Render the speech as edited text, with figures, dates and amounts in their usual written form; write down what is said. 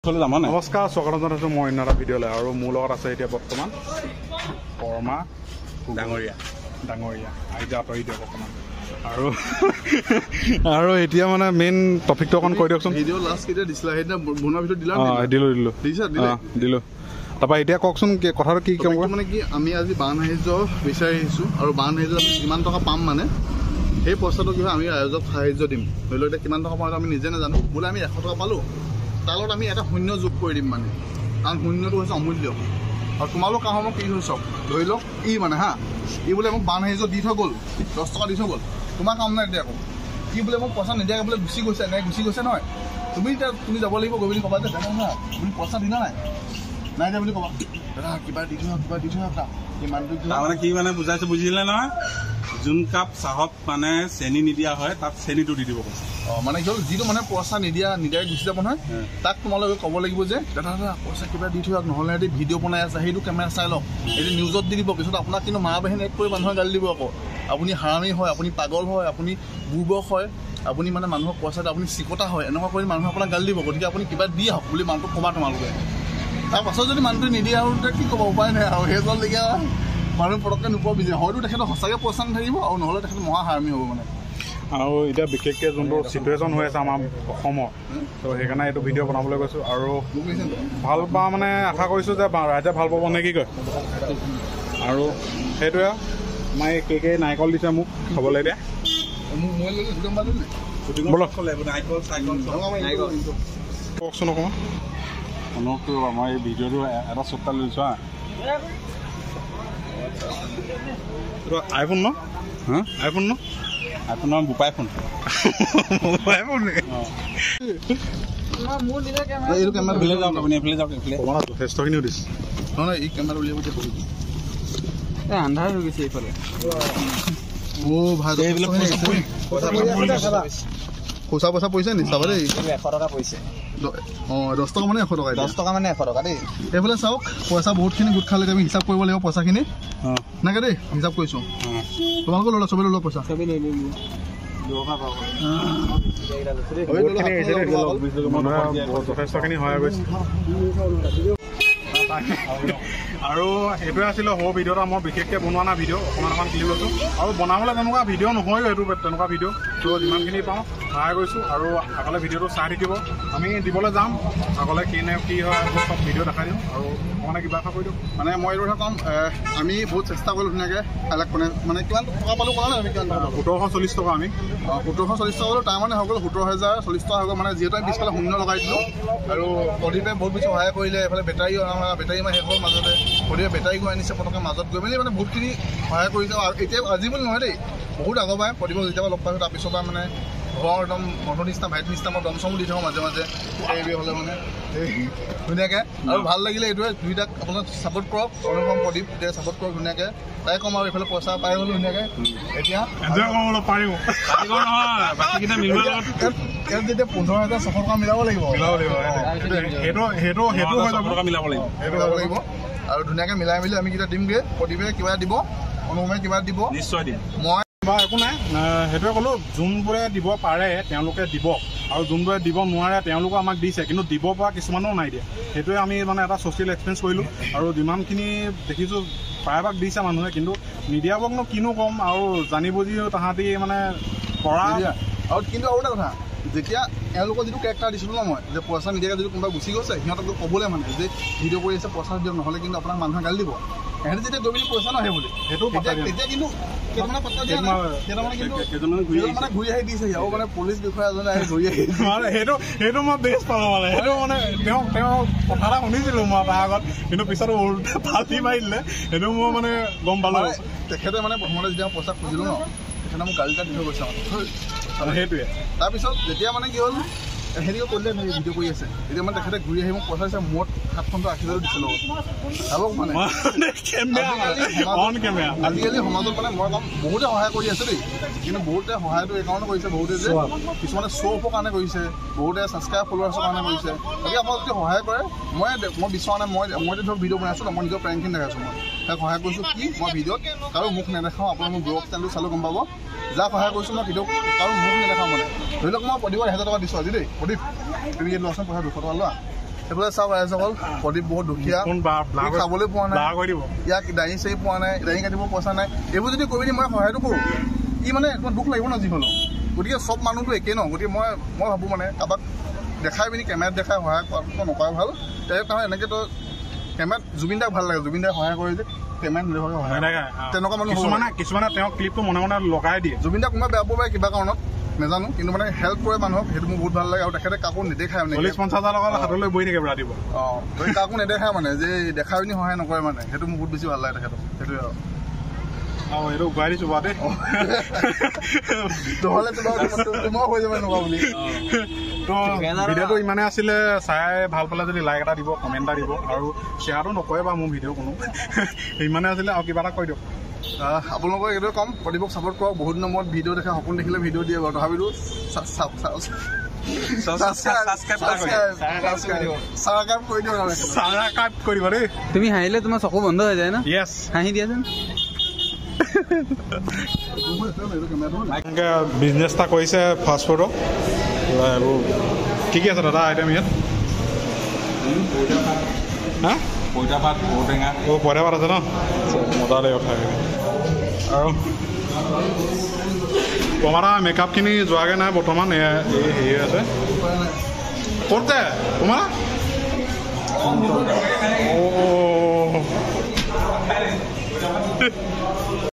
নমস্কাৰ স্বাগতম জনাইছো মই অন্য এটা ভিডিঅ'লৈ আৰু মোৰ লগত আছে এতিয়া বৰ্তমান পৰমা ডাঙৰীয়া আইজা আঁতৰি দিয়ক অকণমান আৰু এতিয়া মানে মেইন টপিকটো অকণ কৈ দিয়কচোন। ভিডিঅ' লাষ্ট কেতিয়া দিছিলা? সেইদিনা বনোৱাৰ ভিডিঅ' দিলা? দিলোঁ তাৰপৰা এতিয়া কওকচোন কথাটো কি ক'ম মানে কি আমি আজি বান সাহায্য বিচাৰি আহিছোঁ আৰু বান সাহায্য আমি কিমান টকা পাম মানে সেই পইচাটো কি হয় আমি ৰাইজক সাহায্য দিম। ধৰি লওক এতিয়া কিমান টকা পাওঁ আমি নিজে নাজানো। বোলে আমি 100 টকা পালোঁ, তাৰ লগত আমি এটা শূন্য যোগ কৰি দিম মানে, কাৰণ শূন্যটো হৈছে অমূল্য। আৰু তোমালোক কাম মোক কি হৈ চাওক, ধৰি লওক ই মানে ই বোলে মোক বান সাহায্য দি থৈ গ'ল, 10 টকা দি থৈ গ'ল, তোমাৰ কাম নাই এতিয়া আকৌ। ই বোলে মোক পইচা নিদিয়াকৈ বোলে গুচি গৈছে, এনেকৈ গুচি গৈছে নহয়। তুমি যাব লাগিব গৈ বুলি ক'বা যে দাদা না তুমি পইচা দিলা নাই দিয়া বুলি ক'বা, দাদা কিবা দি থোৱা তাৰমানে কি মানে বুজাইছে বুজিলে নহয়। যোন কাপ চাহত মানে চেনি নিদিয়া হয় তাত চেনিটো দি দিব কৈছে। মানে কি হ'ল যিটো মানে পইচা নিদিয়াকৈ গুচি যাব নহয়, তাক তোমালোকে ক'ব লাগিব যে দাদা পইচা কিবা দি থোৱা, নহ'লে সিহঁতি ভিডিঅ' বনাই আছে সেইটো কেমেৰা চাই লওক, সেইটো নিউজত দি দিব। পিছত আপোনাক কিন্তু মা বাহিনী এক কৰি মানুহে গালি দিব আকৌ, আপুনি হাৰামী হয়, আপুনি পাগল হয়, আপুনি বুৰ্বক হয়, আপুনি মানে মানুহক পইচাটো আপুনি চিকতা হয়, এনেকুৱা কৰি মানুহে আপোনাক গালি দিব। গতিকে আপুনি কিবা দি আহক বুলি মানুহটোক ক'বা তোমালোকে। তাৰ পাছত যদি মানুহটোৱে নিদিয়ে আৰু কি ক'ব, উপায় নাই আৰু সেইজনলৈকে মানুহ পটককৈ নোপোৱা বিচাৰে। হয়তো তেখেতৰ সঁচাকৈ পইচা নাথাকিব আৰু নহ'লে তেখেত মহা হাৰামী হ'ব মানে। আৰু এতিয়া বিশেষকৈ যোনটো চিটুৱেশ্যন হৈ আছে আমাৰ অসমত, ত' সেইকাৰণে এইটো ভিডিঅ' বনাবলৈ গৈছোঁ আৰু ভাল পাওঁ মানে আশা কৰিছোঁ যে ৰাইজে ভাল পাব নে কি কয়। আৰু সেইটোৱে মই কেকে নাৰিকল দিছে মোক খাবলৈ এতিয়া। কওকচোন অকণমান অনুৰোধ কৰিব, মই এই ভিডিঅ'টো এটা চুট্টা লৈছোঁ আইফোন ন আইফোনৰ বোপাই ফোন যথেষ্টখিনিও দিছে নহয়। এই কেমেৰা উলিয়াব আন্ধাৰ হৈ গৈছে এইফালে। পইচা পৰিছে নি চাবা দেই। 100 টকা পৰিছে। 10 টকা মানে 100 টকা। 10 টকা মানে 100 টকা দেই। এইফালে চাওক পইচা বহুতখিনি গোট খালে, আমি হিচাপ কৰিব লাগিব পইচাখিনি নাকে দেই। হিচাপ কৰিছোঁ, তোমালোকে ল'লা চবেই ল'লা পইচা। যথেষ্টখিনি সহায় কৰিছে। আৰু সেইটোৱে আছিলে সৰু ভিডিঅ' এটা। মই বিশেষকৈ বনোৱা নাই ভিডিঅ', অকণমান ক্লিপ লৈছোঁ আৰু বনাবলৈ তেনেকুৱা ভিডিঅ' নহয়ও এইটো তেনেকুৱা ভিডিঅ'। ত' যিমানখিনি পাওঁ সহায় কৰিছোঁ আৰু আগলৈ ভিডিঅ'টো চাই থাকিব। আমি দিবলৈ যাম আগলৈ কি হয় চব ভিডিঅ' দেখাই দিওঁ আৰু মানে কিবা এটা কৰি দিওঁ। মানে মই এইটো কথা ক'ম, আমি বহুত চেষ্টা কৰিলোঁ ধুনীয়াকৈ মানে কিমান টকা পালোঁ ক'লা নাই আমি কিমান টকা? 1740 টকা আমি 1740 টকা পালোঁ। তাৰ মানে হৈ গ'ল 17,040 টকা হৈ গ'ল। মানে যিহেতু আমি পিছফালে শূন্য লগাই দিলোঁ আৰু প্ৰদীপে বহুত বেছি সহায় কৰিলে। এইফালে বেটাৰী শেষ হ'ল মাজতে, প্ৰদীপে বেটাৰী গৈ আনিছে পটককৈ মাজত গৈ মেলি মানে বহুতখিনি সহায় কৰিছে। আৰু এতিয়া আজি বুলি নহয় দেই, বহুত আগৰ পৰাই প্ৰদীপক যেতিয়াবা লগ পাইছোঁ তাৰপিছৰ পৰা মানে ঘৰৰ একদম বন্ধু নিচিনা ভাইটি নিচিনা মই দম চমো দি থাকোঁ মাজে মাজে হ'লে মানে ধুনীয়াকৈ। আৰু ভাল লাগিলে এইটোৱে, দুইটাক আপোনাক ছাপোৰ্ট কৰক, অনুপম প্ৰদীপ এতিয়া ছাপোৰ্ট কৰক ধুনীয়াকৈ। তাই ক'ম আৰু এইফালে পইচা পাই গ'লোঁ ধুনীয়াকৈ। এতিয়া যেতিয়া 15,600 টকা মিলাব লাগিব আৰু ধুনীয়াকৈ মিলাই মেলি আমি কেতিয়া দিমগৈ। প্ৰদীপে কিবা দিব, অনুপমে কিবা দিব, নিশ্চয় দিম। মই একো নাই, সেইটোৱে ক'লোঁ যোনবোৰে দিব পাৰে তেওঁলোকে দিব আৰু যোনবোৰে দিব নোৱাৰে তেওঁলোকো আমাক দিছে, কিন্তু দিব পৰা কিছুমানেও নাই দিয়া। সেইটোৱে আমি মানে এটা ছ'চিয়েল এক্সপেৰিয়েঞ্চ কৰিলোঁ আৰু যিমানখিনি দেখিছোঁ প্ৰায়ভাগ দিছে মানুহে, কিন্তু নিদিয়াবোৰকনো কিনো ক'ম আৰু জানি বুজিও তাহাঁতি মানে কৰা। আৰু কিন্তু আৰু এটা কথা, যেতিয়া এওঁলোকৰ যিটো কেৰেক্টাৰ দিছিলোঁ ন মই, যে পইচা নিদিয়াকৈ যদি কোনোবা গুচি গৈছে সিহঁতক ক'বলৈ মানে যে ভিডিঅ' কৰি আছে পইচা দিয়ক, নহ'লে কিন্তু আপোনাক মানুহে গালি দিব। সিহঁতে যেতিয়া গৈ পিনি পইচা নাহে বুলি সেইটো তেতিয়া কিন্তু কেইটামানে পাত্তা দিয়া নাই, কেইটামানে ঘূৰি আহি দিছে আৰু মানে পুলিচ বিষয়া এজনে আহি ঘূৰি আহি সেইটো মই বেষ্ট পালোঁ মানে। সেইটো মানে তেওঁ কথা এটা শুনিছিলোঁ মই তাৰ আগত, কিন্তু পিছত উল্টা ফালি মাৰি দিলে। সেইটো মই মানে গম পালোঁ। তেখেতে মানে প্ৰথমতে যেতিয়া পইচা খুজিলোঁ ন, তেখেতে মোক গালি এটা দি থৈ গৈছে মানে। সেইটোৱে তাৰপিছত যেতিয়া মানে কি হ'ল হেৰিও কৰিলে ভিডিঅ' কৰি আছে, এতিয়া মানে তেখেতে ঘূৰি আহি মোক পইচা দিছে, মূৰত 780,000 দিছিলোঁ চাবক মানে। আজিকালি সমাজত মানে মই কম বহুতে সহায় কৰি আছে দেই, কিন্তু বহুতে সহায়টো এইকাৰণে কৰিছে, বহুতে যে কিছুমানে শ্ব' অফৰ কাৰণে কৰিছে, বহুতে ছাবস্ক্ৰাইব ফলোৱাৰ্ছৰ কাৰণে কৰিছে। গতিকে আপোনালোকে যদি সহায় কৰে, মই বিচৰা নাই, মই ধৰক ভিডিঅ' বনাইছোঁ ন, মই নিজৰ প্ৰেংখিনি দেখাইছোঁ। মই তাক সহায় কৰিছোঁ কি মই ভিডিঅ'ত কাৰো মুখ নেদেখাওঁ। আপোনালোকে মোৰ ব্লগ চেনেলটো চালে গম পাব, যাক সহায় কৰিছোঁ মই ভিডিঅ' কাৰো মুখ নেদেখাওঁ মানে। ধৰি লওক মই প্ৰদীপক 1000 টকা দিছোঁ আজি দেই, প্ৰদীপ তুমি ইয়াত লোৱাচোন পইচা 200 টকা লোৱা, এইফালে চাওক ৰাইজসকল, প্ৰদীপ বহুত দুখীয়া, খাবলৈ পোৱা নাই, ইয়াক দাঙি চাৰি পোৱা নাই, দাঙি কাটিব পইচা নাই। এইবোৰ যদি কৰি দিম মই সহায়টো কৰোঁ, ই মানে অকণমান দুখ লাগিব ন যি হ'লেও। গতিকে চব মানুহটো একেই ন, গতিকে মই ভাবোঁ মানে কাৰোবাক দেখাই পিনি কেমেৰাত দেখাই সহায় কৰাটো নকৰা ভাল। কাৰণ এনেকৈতো কেমেৰাত জুবিন দাক ভাল লাগে, জুবিন দাই সহায় কৰে যে কেমেৰাত নেদেখাকৈ সহায় তেনেকুৱা মানুহ কিছুমানে তেওঁ ক্লিপটো মনে মনে লগাই দিয়ে। জুবিন দাক কোনোবাই বেয়া পাব পাৰে কিবা কাৰণত নাজানো, কিন্তু মানে হেল্প কৰে মানুহক, সেইটো মোৰ বহুত ভাল লাগে। আৰু তেখেতে কাকো নেদেখায় মানে 40-50 লগত হাতলৈ বহি থাকে ৰাতিপুৱা। কাকো নেদেখায় মানে যে দেখাই পিনি সহায় নকৰে মানে, সেইটো মোৰ বহুত বেছি ভাল লাগে তেখেতক। সেইটোৱে আৰু এইটো ঘূৰাই দিছোঁ বাৰু দেই, নহ'লে তোমাৰ হৈ যাব এনেকুৱা বুলি। তো ভিডিঅ'টো ইমানে আছিলে। চাই ভাল পালে যদি লাইক এটা দিব, কমেণ্ট এটা দিব, আৰু শ্বেয়াৰটো নকৰে বাৰু মোৰ ভিডিঅ' কোনো। ইমানে আছিলে, আৰু কিবা এটা কৈ দিয়ক। আপোনালোকক এইটোৱে ক'ম, প্ৰদীপক ছাপোৰ্ট কৰক। বহুত দিনৰ মূৰত ভিডিঅ' দেখা, সপোন দেখিলে ভিডিঅ' দিয়ে বাৰু, তথাপিতো তুমি হাঁহিলে তোমাৰ চকু বন্ধ হৈ যায় ন? য়েছ, হাঁহি দিয়াচোন। এনেকৈ বিজনেছ এটা কৰিছে ফাষ্টফুডৰ। এইবোৰ কি কি আছে দাদা আইটেম ইয়াত? হা, পইতা ভাত, ঔটেঙা। পইতা ভাত আছে ন? মজা লাগিব খাই। আৰু তোমাৰা মেকআপখিনি যোৱাগৈ নাই বৰ্তমান, হেৰি আছে ক'ত যায় তোমাৰ?